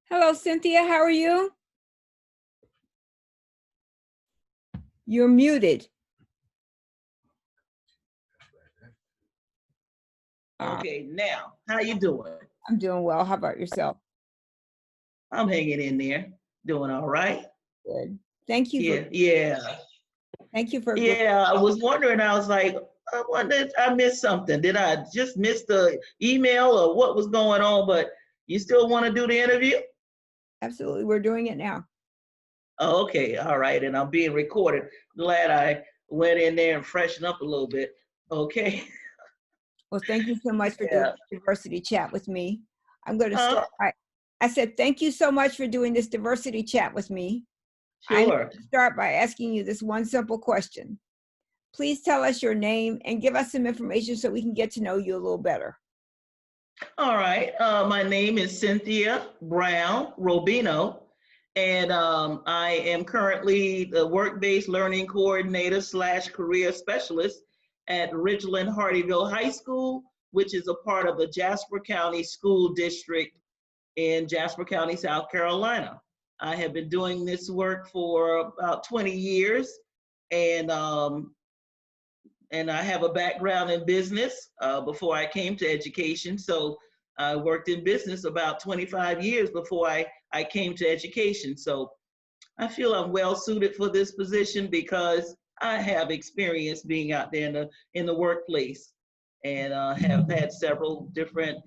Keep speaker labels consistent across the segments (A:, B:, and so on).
A: Hello, Cynthia. How are you? You're muted.
B: Okay, now, how you doing?
A: I'm doing well. How about yourself?
B: I'm hanging in there, doing all right.
A: Good. Thank you for
B: Yeah.
A: thank you for agreeing.
B: Yeah, I was wondering, I was like, I wonder if I missed something. Did I just miss the email or what was going on? But you still want to do the interview?
A: Absolutely. We're doing it now.
B: Oh, okay, all right. And I'm being recorded. Glad I went in there and freshened up a little bit. Okay.
A: Well, thank you so much for doing
B: Yeah.
A: the diversity chat with me. I'm going to
B: Huh?
A: start. I said, thank you so much for doing this diversity chat with me. I'm going
B: Sure.
A: to start by asking you this one simple question. Please tell us your name and give us some information so we can get to know you a little better.
B: All right. My name is Cynthia Brown Robino, and I am currently the work-based learning coordinator / career specialist at Ridgeland Hardyville High School, which is a part of the Jasper County School District in Jasper County, South Carolina. I have been doing this work for about 20 years, and I have a background in business before I came to education. So I worked in business about 25 years before I came to education. So I feel I'm well suited for this position because I have experience being out there in the workplace, and have had several different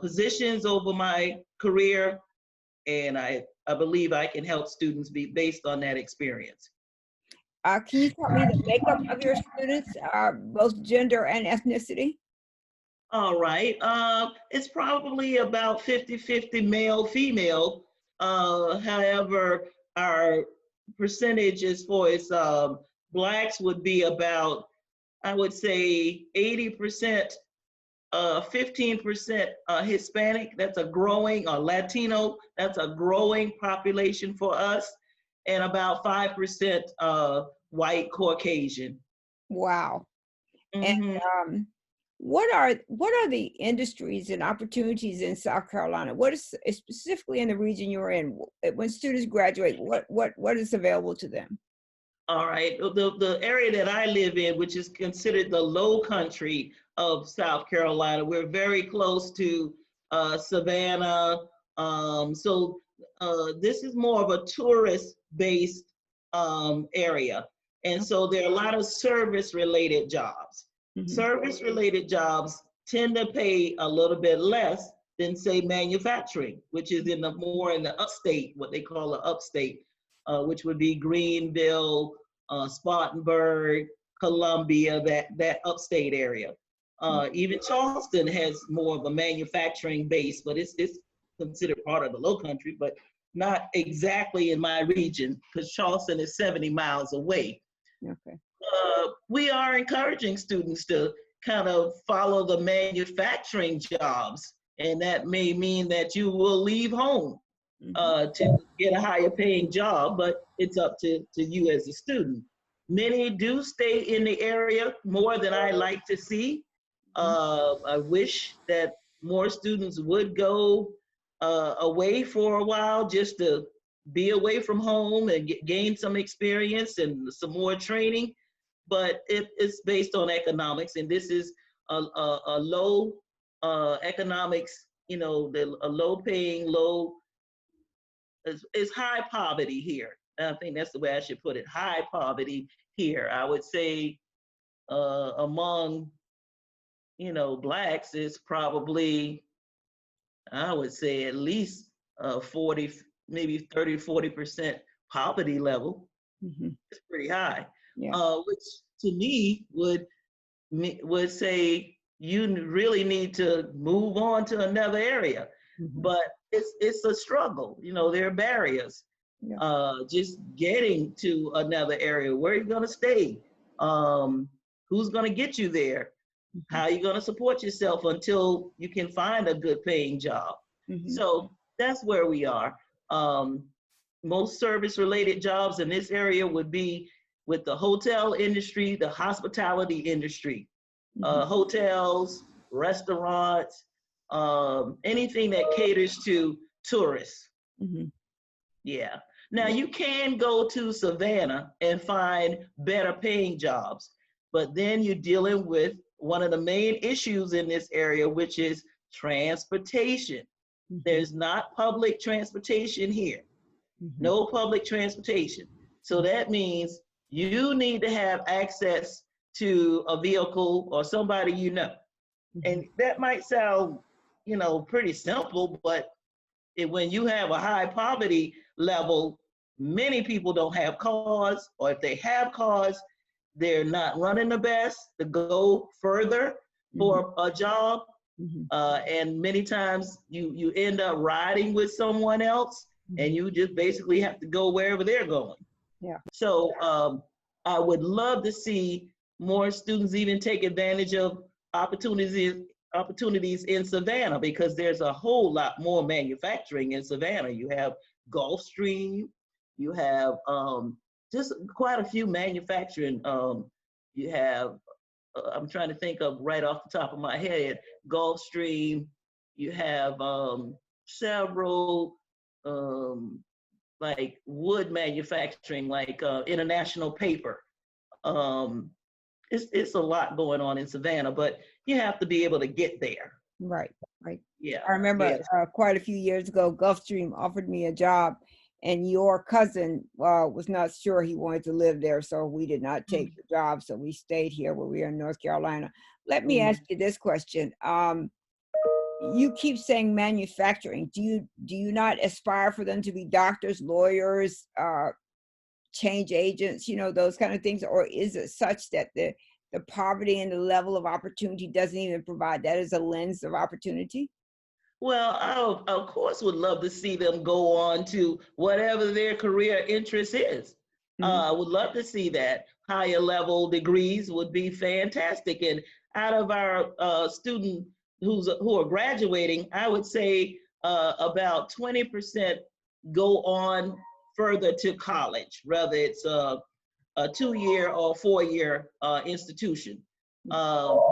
B: positions over my career. And I believe I can help students be based on that experience.
A: Can you tell me the makeup of your students, both gender and ethnicity?
B: All right. It's probably about 50-50 male, female. However, our percentage as far as blacks would be about, I would say 80%, 15% Hispanic. That's a growing, or Latino. That's a growing population for us. And about 5% white Caucasian.
A: Wow. And
B: Mm-hmm.
A: what are the industries and opportunities in South Carolina? What is specifically in the region you're in? When students graduate, what is available to them?
B: All right. The area that I live in, which is considered the low country of South Carolina, we're very close to Savannah. So this is more of a tourist-based area. And so there are a lot of service-related jobs.
A: Mhm.
B: Service-related jobs tend to pay a little bit less than, say, manufacturing, which is more in the upstate, what they call the upstate, which would be Greenville, Spartanburg, Columbia, that upstate area. Even Charleston has more of a manufacturing base, but it's considered part of the low country, but not exactly in my region because Charleston is 70 miles away.
A: Okay.
B: We are encouraging students to kind of follow the manufacturing jobs, and that may mean that you will leave home to get a higher paying job, but it's up to you as a student. Many do stay in the area more than I like to see. I wish that more students would go away for a while just to be away from home and gain some experience and some more training. But it's based on economics, and this is a low economics, a low paying, it's high poverty here. I think that's the way I should put it. High poverty here. I would say among blacks is probably, I would say at least 40, maybe 30-40% poverty level.
A: Mhm.
B: It's pretty high.
A: Yeah.
B: Which to me would say you really need to move on to another area.
A: Mhm.
B: But it's a struggle. There are barriers.
A: Yeah.
B: Just getting to another area. Where are you gonna stay? Who's gonna get you there?
A: Mhm.
B: How are you gonna support yourself until you can find a good paying job?
A: Mhm.
B: So that's where we are. Um, Most service related jobs in this area would be with the hotel industry, the hospitality industry,
A: Mhm.
B: hotels, restaurants, anything that caters to tourists.
A: Mhm.
B: Yeah. Now you can go to Savannah and find better paying jobs, but then you're dealing with one of the main issues in this area, which is transportation.
A: Mhm.
B: There's not public transportation here,
A: Mhm.
B: no public transportation. So that means you need to have access to a vehicle or somebody you know.
A: Mhm.
B: And that might sound, pretty simple, but when you have a high poverty level, many people don't have cars, or if they have cars, they're not running the best to go further
A: Mhm.
B: for a job.
A: Mhm.
B: And many times you end up riding with someone else, and
A: Mhm.
B: you just basically have to go wherever they're going.
A: Yeah.
B: So I would love to see more students even take advantage of opportunities in Savannah, because there's a whole lot more manufacturing in Savannah. You have Gulfstream, you have just quite a few manufacturing. You have I'm trying to think of right off the top of my head, Gulfstream. You have several um, like wood manufacturing, like International Paper. Um, it's a lot going on in Savannah, but you have to be able to get there.
A: Right. Right.
B: Yeah,
A: I remember
B: yeah.
A: quite a few years ago, Gulfstream offered me a job, and your cousin was not sure he wanted to live there, so we did not take the job. So we stayed here where we are in North Carolina. Let me ask
B: Mhm.
A: you this question. You keep saying manufacturing. Do you not aspire for them to be doctors, lawyers, change agents, those kind of things? Or is it such that the poverty and the level of opportunity doesn't even provide that as a lens of opportunity?
B: Well, I of course would love to see them go on to whatever their career interest is.
A: Mhm.
B: Would love to see that. Higher level degrees would be fantastic. And out of our student who are graduating, I would say about 20% go on further to college, whether it's a 2-year or 4-year institution.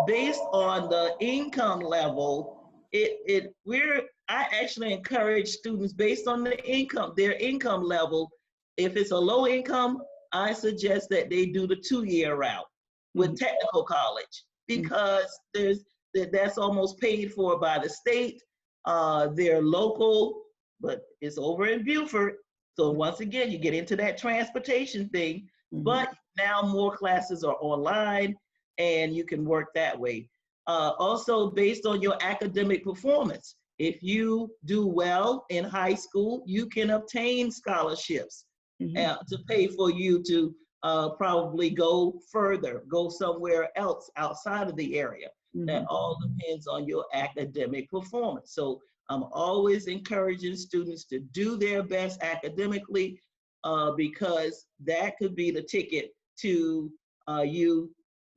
B: Based on the income level, I actually encourage students based on their income level. If it's a low income, I suggest that they do the 2-year route with
A: Mhm.
B: technical college,
A: Mhm.
B: because that's almost paid for by the state. They're local, but it's over in Beaufort. So once again, you get into that transportation thing,
A: Mhm.
B: but now more classes are online and you can work that way. Also, based on your academic performance, if you do well in high school, you can obtain scholarships
A: Mhm.
B: to pay for you to probably go further, go somewhere else outside of the area. That
A: Mhm.
B: all depends on your academic performance. So I'm always encouraging students to do their best academically, because that could be the ticket to you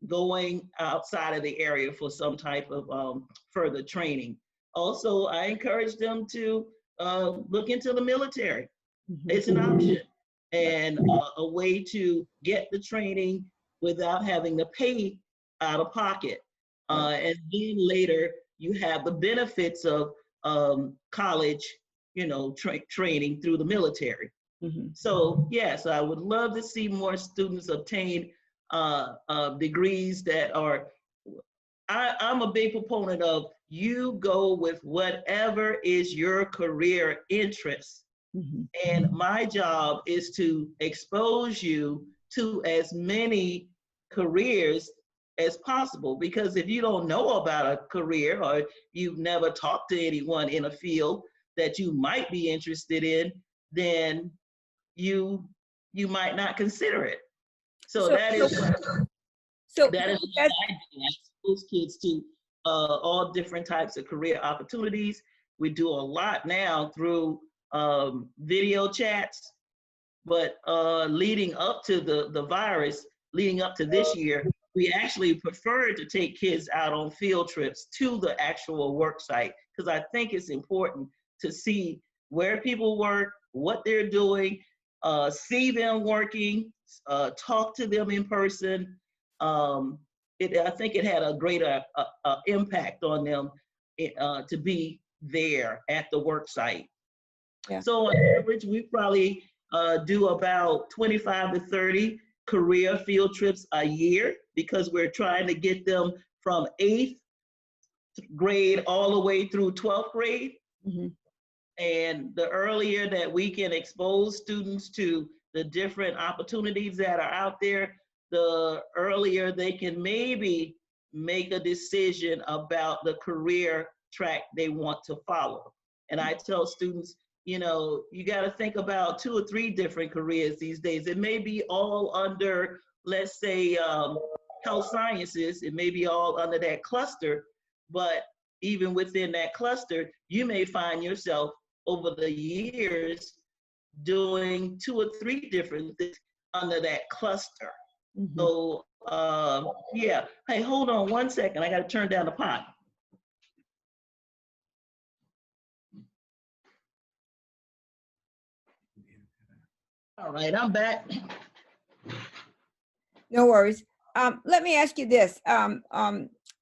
B: going outside of the area for some type of further training. Also, I encourage them to look into the military.
A: Mhm.
B: It's an option
A: Right.
B: and a way to get the training without having to pay out of pocket.
A: Right.
B: And then later, you have the benefits of college, training through the military.
A: Mhm.
B: So yes, I would love to see more students obtain degrees that are. I'm a big proponent of you go with whatever is your career interest,
A: Mhm.
B: and my job is to expose you to as many careers as possible. Because if you don't know about a career, or you've never talked to anyone in a field that you might be interested in, then you you might not consider it. So
A: So,
B: that
A: so,
B: is
A: so
B: that is
A: that's
B: what I do. I expose kids to all different types of career opportunities. We do a lot now through video chats, but leading up to the virus, leading up to this year, we actually preferred to take kids out on field trips to the actual work site, because I think it's important to see where people work, what they're doing, see them working, talk to them in person. Um, I think it had a greater impact on them to be there at the work site.
A: Yeah.
B: So on average, we probably do about 25 to 30 career field trips a year because we're trying to get them from 8th grade all the way through 12th grade.
A: Mm-hmm.
B: And the earlier that we can expose students to the different opportunities that are out there, the earlier they can maybe make a decision about the career track they want to follow. And I tell students, you know, you got to think about 2 or 3 different careers these days. It may be all under, let's say, health sciences. It may be all under that cluster, but even within that cluster, you may find yourself over the years doing 2 or 3 different things under that cluster.
A: Mm-hmm.
B: So yeah. Hey, hold on one second. I got to turn down the pot. All right, I'm back.
A: No worries. Let me ask you this.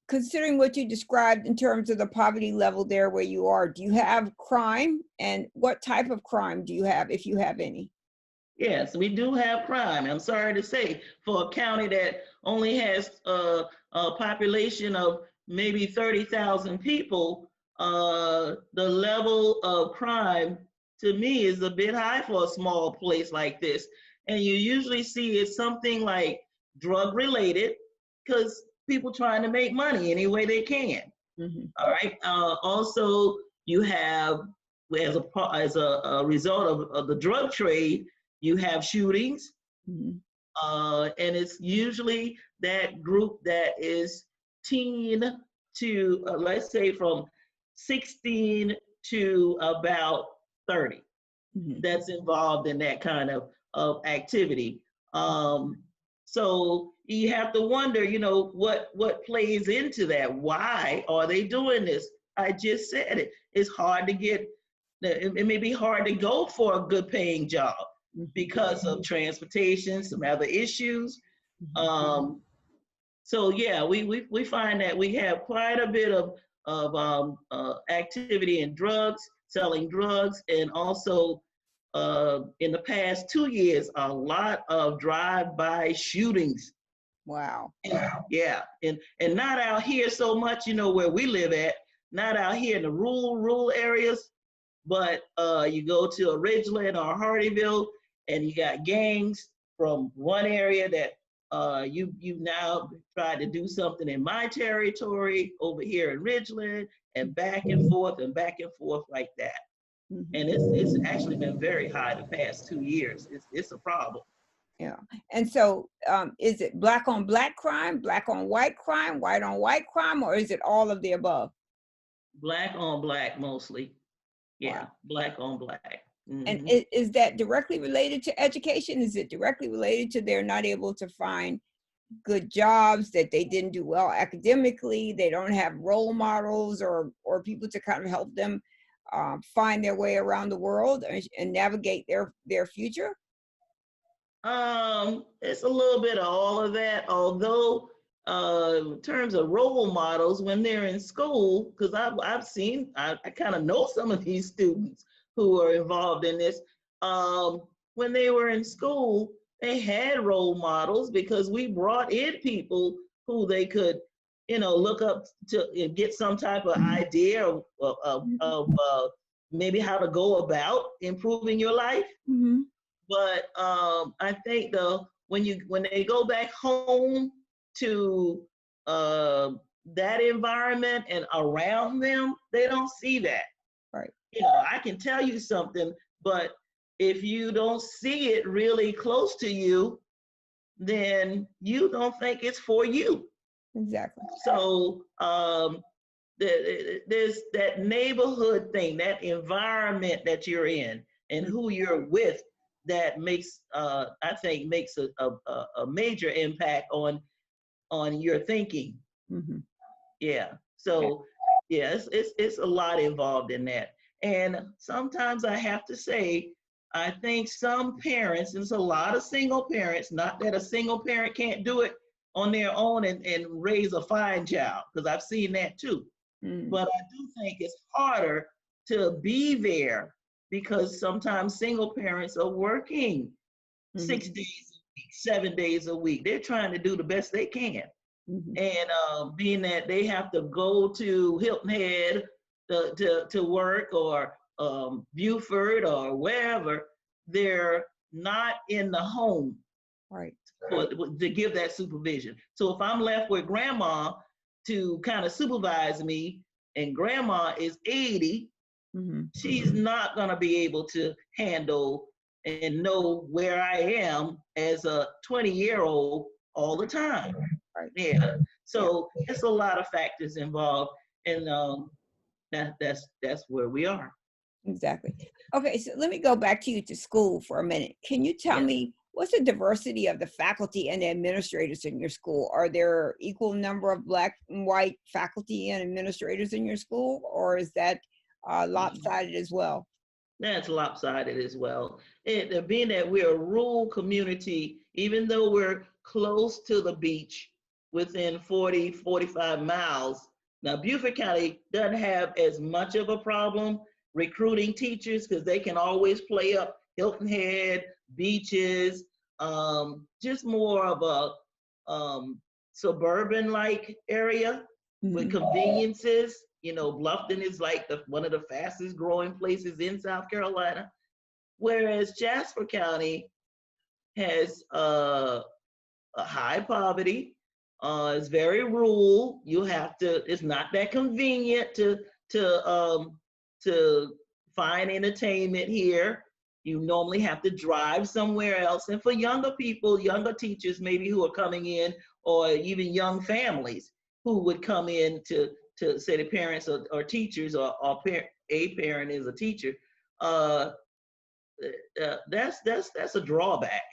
A: Considering what you described in terms of the poverty level there where you are, do you have crime? And what type of crime do you have, if you have any?
B: Yes, we do have crime. I'm sorry to say, for a county that only has a population of maybe 30,000 people, the level of crime to me is a bit high for a small place like this. And you usually see it's something like drug related because people trying to make money any way they can.
A: Mm-hmm.
B: All right. Also, you have, as a result of the drug trade, you have shootings,
A: Mm-hmm.
B: and it's usually that group that is teen to, let's say, from 16 to about 30
A: Mm-hmm.
B: that's involved in that kind of activity. So you have to wonder, you know, what plays into that? Why are they doing this? I just said it. It's hard to get, it may be hard to go for a good paying job because of transportation, some other issues. So yeah, we find that we have quite a bit of activity in drugs, selling drugs, and also in the past 2 years, a lot of drive-by shootings.
A: Wow.
B: Yeah, and not out here so much, you know, where we live at, not out here in the rural areas, but you go to a Ridgeland or Hardyville, and you got gangs from one area that you now tried to do something in my territory over here in Ridgeland, and back and forth like that.
A: Mm-hmm.
B: And it's actually been very high the past 2 years. It's a problem.
A: Yeah. And so is it black on black crime, black on white crime, white on white crime, or is it all of the above?
B: Black on black mostly. Yeah,
A: Wow.
B: black on black.
A: And
B: Mm-hmm.
A: is that directly related to education? Is it directly related to they're not able to find good jobs, that they didn't do well academically, they don't have role models or people to kind of help them find their way around the world and navigate their future?
B: It's a little bit of all of that, although in terms of role models when they're in school, because I've seen, I kind of know some of these students who are involved in this. When they were in school, they had role models because we brought in people who they could, you know, look up to and get some type of idea of maybe how to go about improving your life.
A: Mm-hmm.
B: But I think when they go back home to that environment and around them, they don't see that.
A: Right.
B: You know, I can tell you something, but if you don't see it really close to you, then you don't think it's for you.
A: Exactly.
B: So there's that neighborhood thing, that environment that you're in, and who you're with that makes I think makes a major impact on your thinking.
A: Mm-hmm.
B: Yeah. So yeah, it's a lot involved in that. And sometimes I have to say, I think some parents, there's a lot of single parents, not that a single parent can't do it on their own and raise a fine child, because I've seen that too.
A: Mm-hmm.
B: But I do think it's harder to be there because sometimes single parents are working 6 days a week, 7 days a week. They're trying to do the best they can. And being that they have to go to Hilton Head to work, or Buford or wherever, they're not in the home
A: Right.
B: to give that supervision. So if I'm left with grandma to kind of supervise me, and grandma is 80, she's not going to be able to handle and know where I am as a 20-year-old all the time.
A: Right.
B: Yeah. So it's a lot of factors involved, and that's where we are.
A: Exactly. Okay, so let me go back to you to school for a minute. Can you tell me what's the diversity of the faculty and the administrators in your school? Are there equal number of Black and white faculty and administrators in your school, or is that lopsided as well?
B: That's lopsided as well. And being that we're a rural community, even though we're close to the beach, within 40, 45 miles, now Beaufort County doesn't have as much of a problem recruiting teachers, because they can always play up Hilton Head, beaches, just more of a suburban-like area with conveniences. You know, Bluffton is like one of the fastest growing places in South Carolina, whereas Jasper County has a high poverty. It's very rural. You have to. It's not that convenient to find entertainment here. You normally have to drive somewhere else. And for younger people, younger teachers maybe who are coming in, or even young families who would come in to say the parents or teachers, or a parent is a teacher, that's a drawback.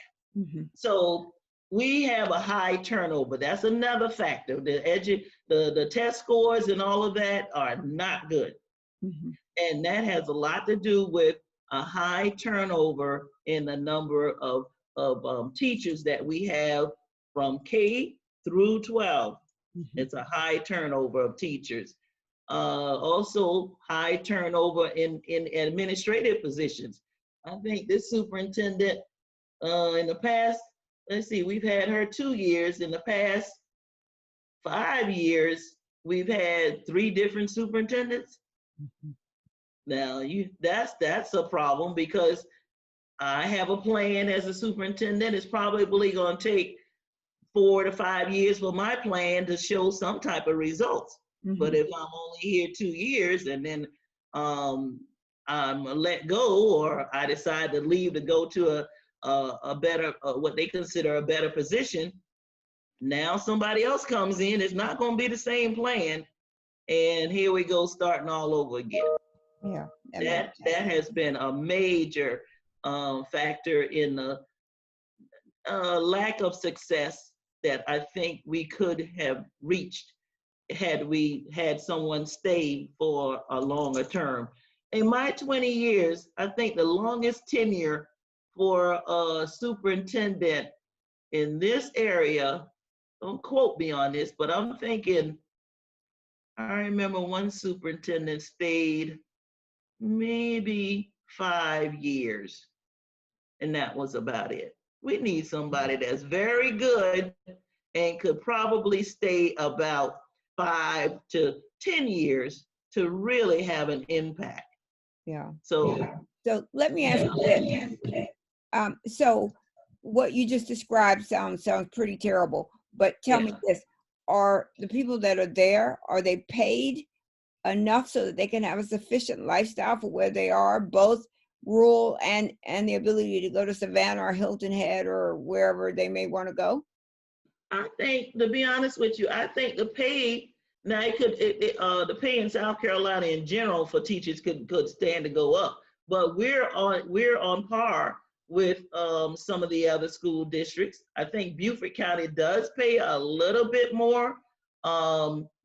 B: So we have a high turnover. That's another factor. The test scores and all of that are not good. And that has a lot to do with a high turnover in the number of teachers that we have from K through 12. It's a high turnover of teachers. Also high turnover in administrative positions. I think this superintendent in the past, let's see, we've had her 2 years. In the past 5 years, we've had 3 different superintendents. Now that's a problem, because I have a plan as a superintendent. It's probably going to take 4 to 5 years for my plan to show some type of results. But if I'm only here 2 years, and then I'm let go, or I decide to leave to go to a better, what they consider a better position, now somebody else comes in. It's not going to be the same plan, and here we go, starting all over again.
A: Yeah,
B: that has been a major factor in the lack of success that I think we could have reached had we had someone stay for a longer term. In my 20 years, I think the longest tenure for a superintendent in this area, don't quote me on this, but I'm thinking, I remember one superintendent stayed maybe 5 years, and that was about it. We need somebody that's very good and could probably stay about 5 to 10 years to really have an impact.
A: Yeah.
B: So
A: let me ask you this. So what you just described sounds pretty terrible, but tell me this: are the people that are there, are they paid enough so that they can have a sufficient lifestyle for where they are, both rural and the ability to go to Savannah or Hilton Head or wherever they may want to go?
B: I think, to be honest with you, I think the pay, now the pay in South Carolina in general for teachers could stand to go up, but we're on par with some of the other school districts. I think Beaufort County does pay a little bit more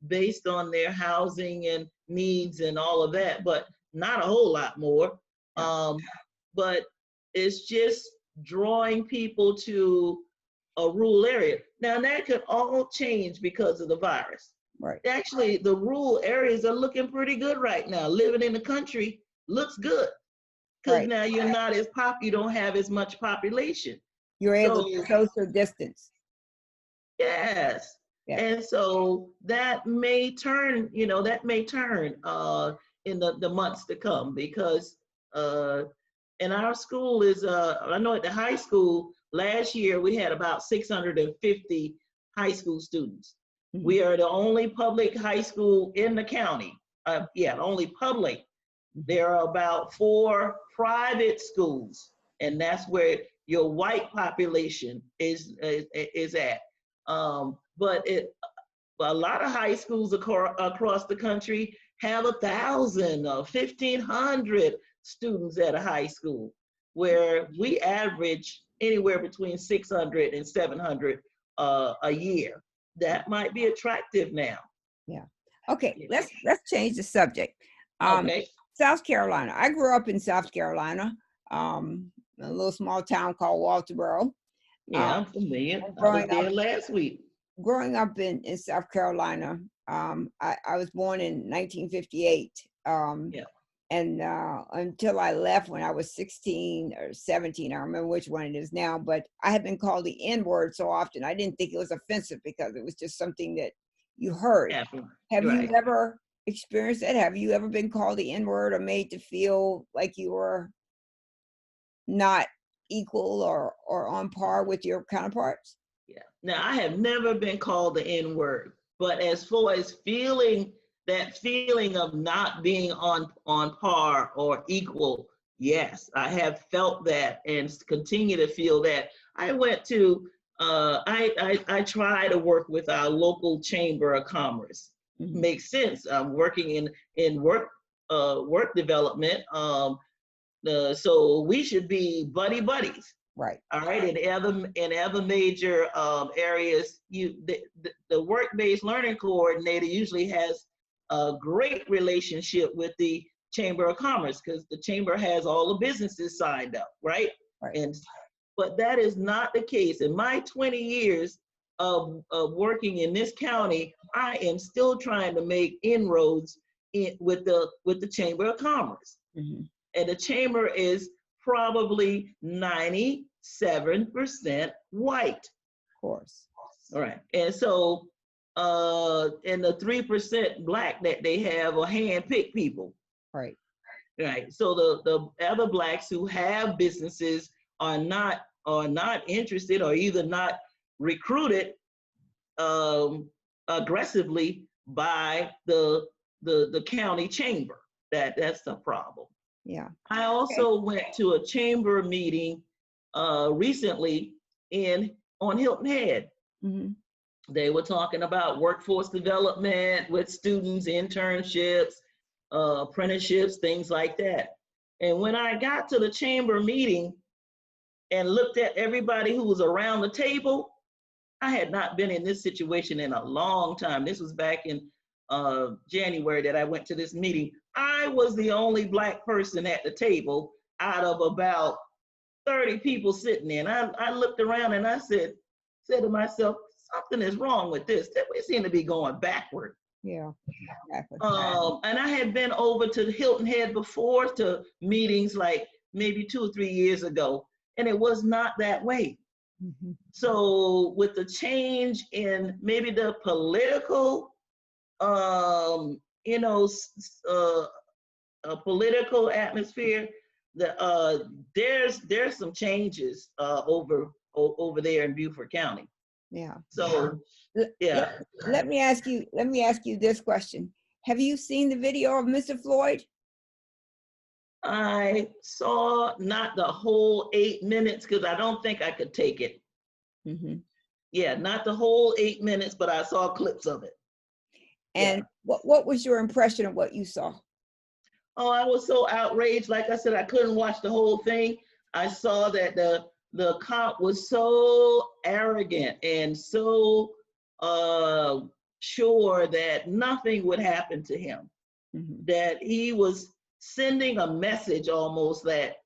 B: based on their housing and needs and all of that, but not a whole lot more. But it's just drawing people to a rural area. Now that could all change because of the virus.
A: Right.
B: Actually, the rural areas are looking pretty good right now. Living in the country looks good because
A: Right.
B: now you're not as you don't have as much population.
A: You're able
B: So
A: to social distance.
B: yes.
A: Yeah.
B: And so that may turn, in the months to come, because and our school is I know at the high school last year we had about 650 high school students.
A: Mhm.
B: We are the only public high school in the county. The only public. There are about 4 private schools, and that's where your white population is at. But a lot of high schools across the country have 1,000 or 1,500 students at a high school, where we average anywhere between 600 and 700 a year. That might be attractive now.
A: Yeah. Okay.
B: Yeah.
A: Let's change the subject.
B: Okay.
A: South Carolina. I grew up in South Carolina, a little small town called Walterboro.
B: Yeah, I'm familiar. I was
A: Growing up,
B: there last week.
A: growing up in South Carolina, I was born in 1958.
B: Yeah.
A: And until I left when I was 16 or 17, I don't remember which one it is now, but I had been called the N-word so often. I didn't think it was offensive because it was just something that you heard.
B: Yeah.
A: Have you
B: Right.
A: ever experienced that? Have you ever been called the N-word or made to feel like you were not equal or on par with your counterparts?
B: Yeah. Now, I have never been called the N word, but as far as feeling that feeling of not being on par or equal, yes, I have felt that and continue to feel that. I went to I try to work with our local chamber of commerce.
A: Mhm.
B: Makes sense. I'm working in work development. So we should be buddies.
A: Right.
B: All right, in other major areas, the work-based learning coordinator usually has a great relationship with the Chamber of Commerce, because the chamber has all the businesses signed up, right?
A: Right.
B: But that is not the case. In my 20 years of working in this county, I am still trying to make inroads with the Chamber of Commerce.
A: Mhm.
B: And the chamber is probably 97% white.
A: Of course.
B: All right. And so, and the 3% black that they have are hand-picked people.
A: Right.
B: Right. So the other blacks who have businesses are not interested, or either not recruited aggressively by the county chamber. That's the problem.
A: Yeah.
B: I also went to a chamber meeting recently on Hilton Head.
A: Mm-hmm.
B: They were talking about workforce development with students, internships, apprenticeships, things like that. And when I got to the chamber meeting and looked at everybody who was around the table, I had not been in this situation in a long time. This was back in January that I went to this meeting. I was the only black person at the table out of about 30 people sitting there. And I looked around and I said to myself, something is wrong with this. We seem to be going backward.
A: Yeah. Exactly.
B: And I had been over to Hilton Head before to meetings like maybe 2 or 3 years ago, and it was not that way.
A: Mm-hmm.
B: So with the change in maybe the political, a political atmosphere, there's some changes over there in Beaufort County.
A: Yeah.
B: So yeah.
A: Let me ask you this question. Have you seen the video of Mr. Floyd?
B: I saw not the whole 8 minutes because I don't think I could take it.
A: Mm-hmm.
B: Yeah, not the whole 8 minutes, but I saw clips of it.
A: And what was your impression of what you saw?
B: Oh, I was so outraged. Like I said, I couldn't watch the whole thing. I saw that the cop was so arrogant and so sure that nothing would happen to him. Mm-hmm. That he was sending a message almost that,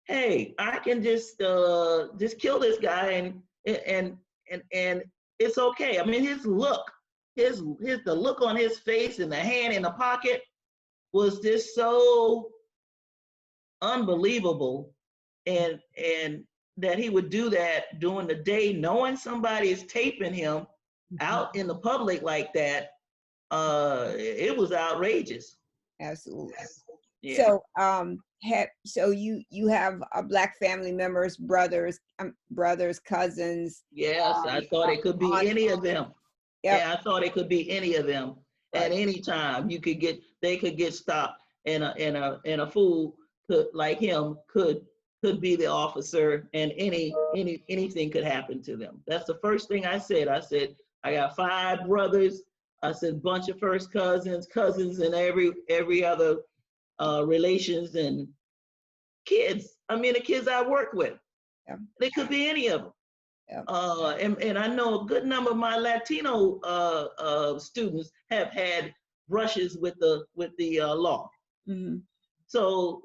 B: hey, I can just kill this guy and it's okay. I mean, his look, the look on his face and the hand in the pocket was just so unbelievable. And that he would do that during the day, knowing somebody is taping him out in the public like that. It was outrageous.
A: Absolutely.
B: Yeah.
A: So, so you have black family members, brothers, cousins.
B: Yes, I thought it could be
A: Aunt.
B: any of them.
A: Yep.
B: Yeah, I thought it could be any of them. At
A: Right.
B: any time, they could get stopped, and a fool could like him could be the officer, and anything could happen to them. That's the first thing I said. I said I got 5 brothers. I said bunch of first cousins, and every other relations and kids. I mean, the kids I work with.
A: Yeah.
B: They could be any of them.
A: Yeah.
B: And I know a good number of my Latino students have had brushes with the law.
A: Mm-hmm.
B: So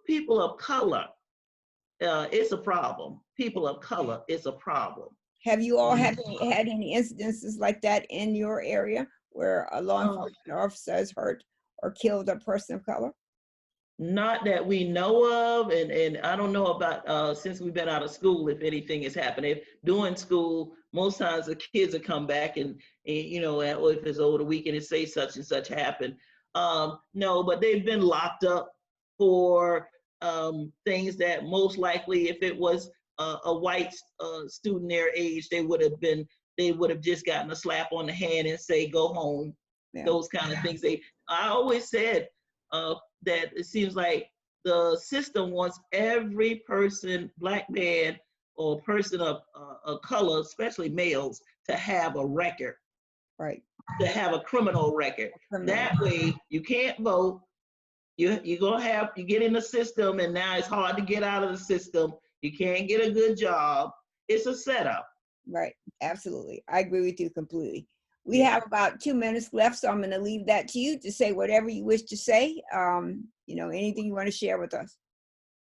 B: people of color, it's a problem. People of color, it's a problem.
A: Have you all had any incidences like that in your area where a law enforcement officer has hurt or killed a person of color?
B: Not that we know of, and I don't know about since we've been out of school if anything has happened. If during school, most times the kids will come back and or if it's over the weekend and say such and such happened. No, but they've been locked up for things that most likely, if it was a white student their age, they would have just gotten a slap on the hand and say go home. Yeah. Those kind of things. I always said that it seems like the system wants every person, black man or person of color, especially males, to have a record.
A: Right.
B: To have a criminal record. That way you can't vote. You get in the system, and now it's hard to get out of the system. You can't get a good job. It's a setup.
A: Right. Absolutely. I agree with you completely. We have about 2 minutes left, so I'm going to leave that to you to say whatever you wish to say. Anything you want to share with us.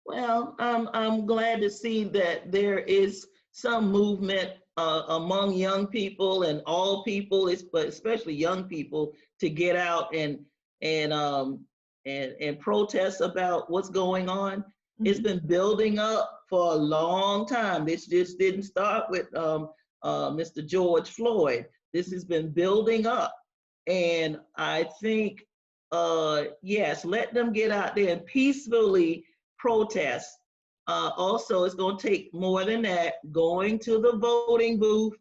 B: Well, I'm glad to see that there is some movement among young people and all people, but especially young people, to get out and protest about what's going on. Mm-hmm. It's been building up for a long time. This just didn't start with Mr. George Floyd. This has been building up, and I think, yes, let them get out there and peacefully protest. Also, it's going to take more than that, going to the voting booth.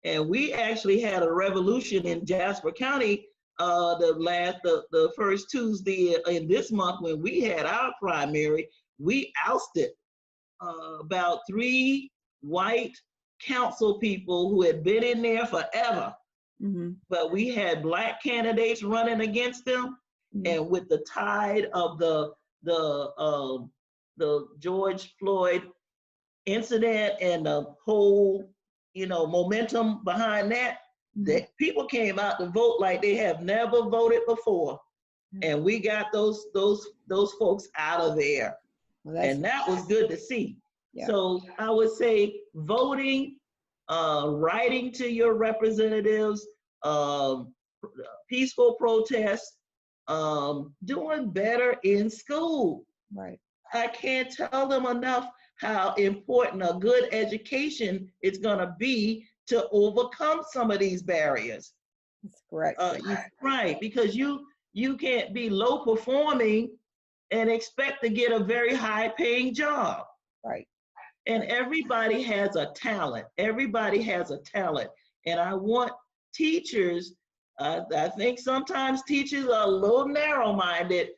B: And we actually had a revolution in Jasper County the first Tuesday in this month when we had our primary. We ousted about 3 white council people who had been in there forever. Mm-hmm. But we had black candidates running against them. Mm-hmm. And with the tide of the George Floyd incident and the whole, momentum behind that, mm-hmm. that people came out to vote like they have never voted before. Mm-hmm. And we got those folks out of there. Well, and that was good to see. Yeah. So I would say voting, writing to your representatives, peaceful protests, doing better in school. Right. I can't tell them enough how important a good education is going to be to overcome some of these barriers.
A: That's correct.
B: Right, because you can't be low performing and expect to get a very high paying job.
A: Right.
B: And everybody has a talent. Everybody has a talent. And I want teachers, I think sometimes teachers are a little narrow-minded.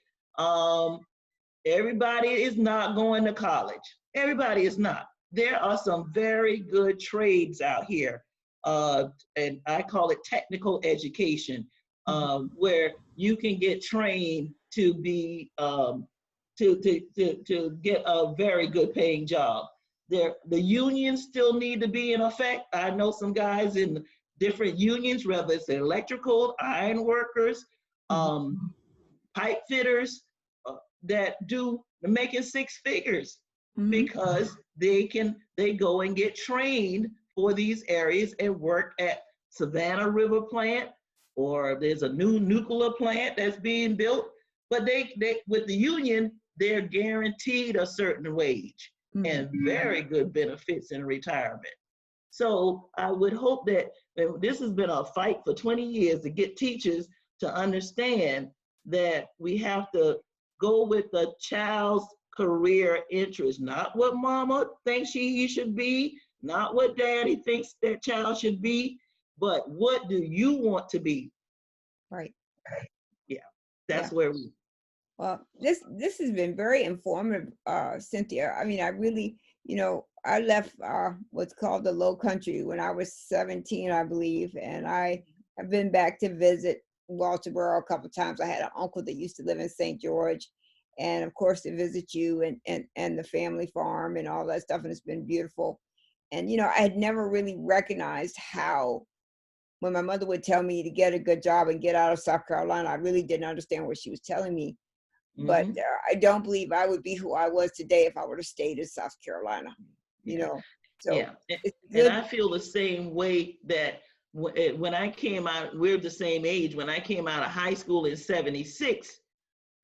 B: Everybody is not going to college. Everybody is not. There are some very good trades out here. And I call it technical education, where you can get trained to be, to get a very good paying job. The unions still need to be in effect. I know some guys in different unions, whether it's electrical, iron workers, pipe fitters, that they're making 6 figures because they go and get trained for these areas and work at Savannah River plant, or there's a new nuclear plant that's being built. But they with the union, they're guaranteed a certain wage and very good benefits in retirement. So I would hope that this has been a fight for 20 years to get teachers to understand that we have to go with the child's career interest, not what mama thinks he should be, not what daddy thinks that child should be, but what do you want to be?
A: Right.
B: Yeah, that's where we.
A: Well, this has been very informative, Cynthia. I mean, I really, I left what's called the Low Country when I was 17, I believe, and I have been back to visit Walterboro a couple of times. I had an uncle that used to live in St. George, and of course to visit you and the family farm and all that stuff, and it's been beautiful. And I had never really recognized how, when my mother would tell me to get a good job and get out of South Carolina, I really didn't understand what she was telling me. But I don't believe I would be who I was today if I would have stayed in South Carolina, So
B: yeah,
A: it's good.
B: and I feel the same way that when I came out, we're the same age. When I came out of high school in '76,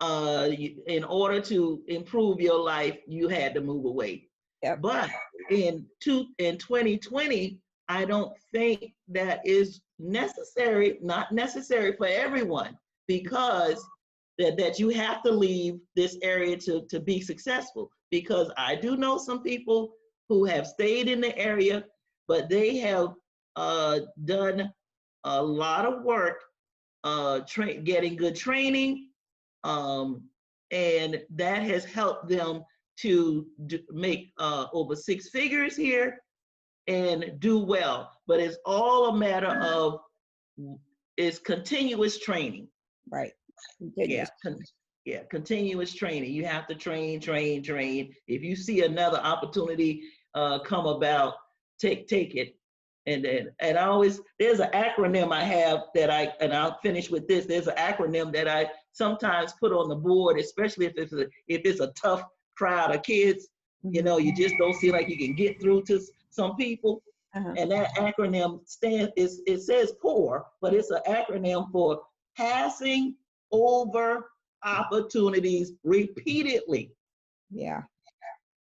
B: in order to improve your life, you had to move away.
A: Yep.
B: But in 2020, I don't think that is necessary, not necessary for everyone, because that you have to leave this area to be successful. Because I do know some people who have stayed in the area, but they have done a lot of work getting good training, and that has helped them to make over 6 figures here and do well. But it's all a matter of continuous training.
A: Right.
B: Yeah, continuous training. You have to train. If you see another opportunity come about, take it. And I always, there's an acronym I have that and I'll finish with this. There's an acronym that I sometimes put on the board, especially if it's a tough crowd of kids. You just don't seem like you can get through to some people. And that acronym it says POUR, but it's an acronym for passing over opportunities repeatedly.
A: Yeah,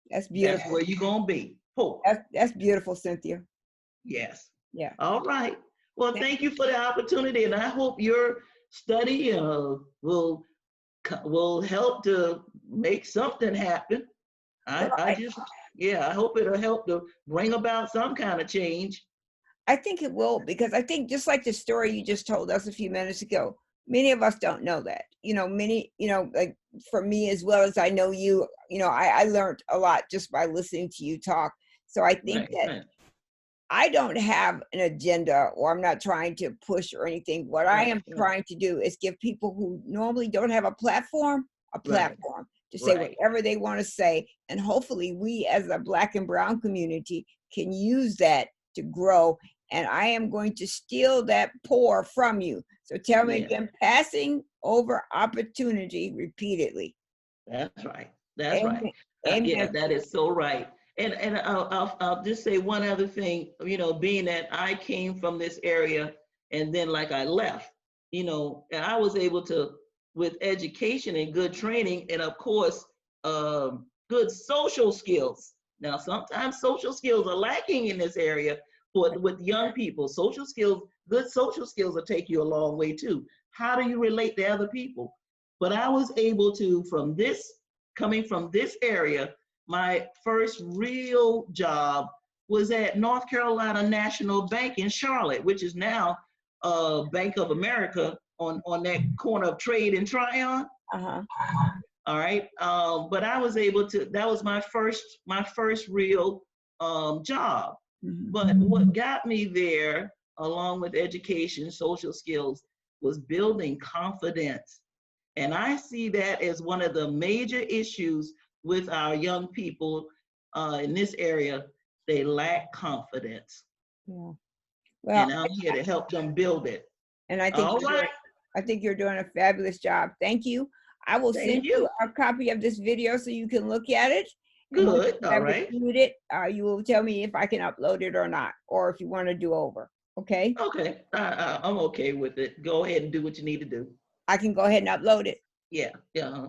A: that's beautiful.
B: That's where you're gonna be. POUR.
A: That's beautiful, Cynthia.
B: Yes.
A: Yeah.
B: All right. Well, thank you for the opportunity, and I hope your study will help to make something happen. I hope it'll help to bring about some kind of change.
A: I think it will, because I think, just like the story you just told us a few minutes ago, many of us don't know that. Like for me, as well as I know you, I learned a lot just by listening to you talk. So I think that I don't have an agenda, or I'm not trying to push or anything. What I am trying to do is give people who normally don't have a platform to say whatever they want to say. And hopefully we, as a Black and Brown community, can use that to grow. And I am going to steal that POUR from you. So tell me again, passing over opportunity repeatedly.
B: That's right. That's right. Yeah, that is so right. And I'll just say one other thing, being that I came from this area and then like I left, and I was able to, with education and good training, and of course, good social skills. Now, sometimes social skills are lacking in this area with young people. Good social skills will take you a long way too. How do you relate to other people? But I was able to, coming from this area, my first real job was at North Carolina National Bank in Charlotte, which is now Bank of America on that corner of Trade and Tryon. All right. But I was able to, that was my first real job. But what got me there, along with education, social skills, was building confidence. And I see that as one of the major issues with our young people in this area. They lack confidence. Yeah. Well, and I'm here to help them build it. And I think you're doing a fabulous job. Thank you. I will send you a copy of this video so you can look at it. Good. All right. It, you will tell me if I can upload it or not, or if you want to do over. Okay. Okay. I'm okay with it. Go ahead and do what you need to do. I can go ahead and upload it. Yeah. Yeah.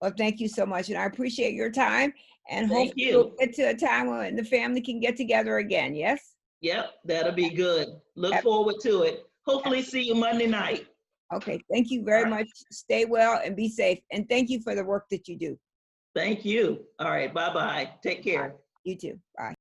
A: Well, thank you so much. And I appreciate your time. And
B: Thank
A: hopefully we'll
B: you.
A: get to a time when the family can get together again. Yes?
B: Yep, that'll be good. Look
A: Ab-
B: forward to it. Hopefully see you Monday night.
A: Okay. Thank you
B: All
A: very
B: right.
A: much. Stay well and be safe. And thank you for the work that you do.
B: Thank you. All right, bye-bye. Take care.
A: You too. Bye.